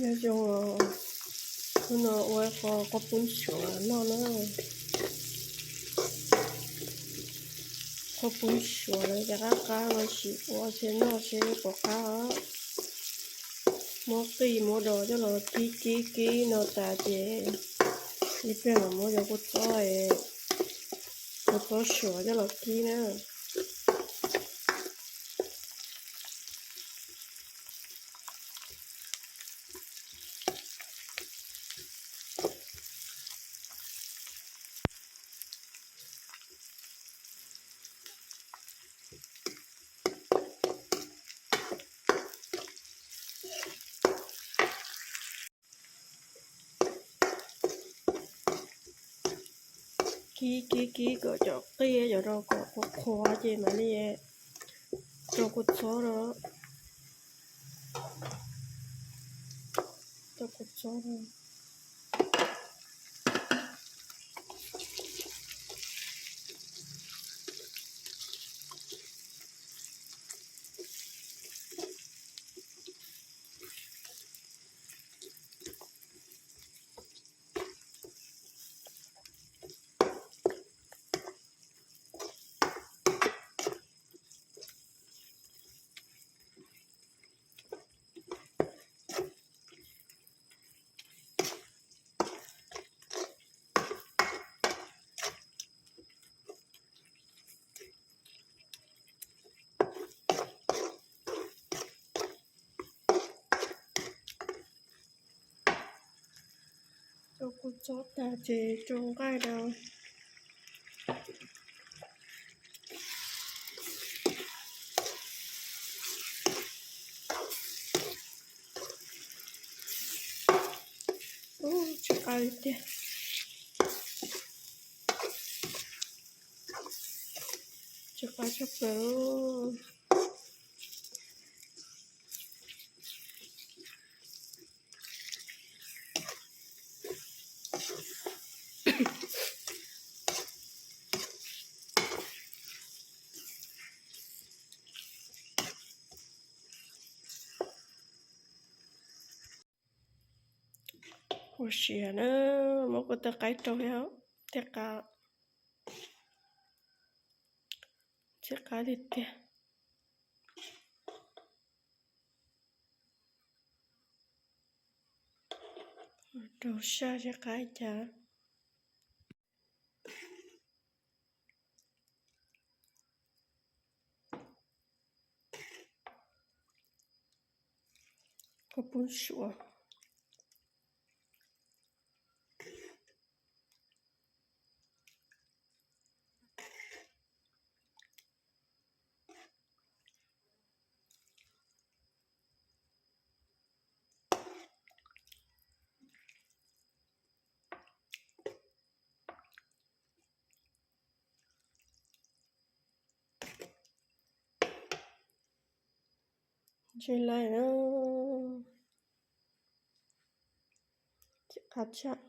那种那我个本小那个本小了，这个我是那些国家莫地莫đồ cho nó kí nó ta chế đi bên mà莫cho cái to sửa cho nó kí nữa kí có cho kia cho nó có khoa chế mà đi cho cột số đó cho cột số đó cho cột số ta chế trong cái đâu чекаю чекаю我写呢，我觉得该重要，这个的点，都下这个家，我不说。进来呢，咔嚓，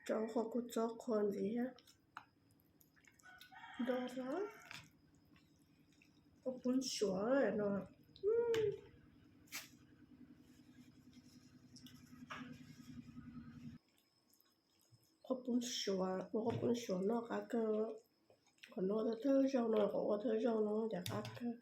找好个找款子呀，多少？我本说了呢，我本说那个，我那个头上呢，我头上呢，这个。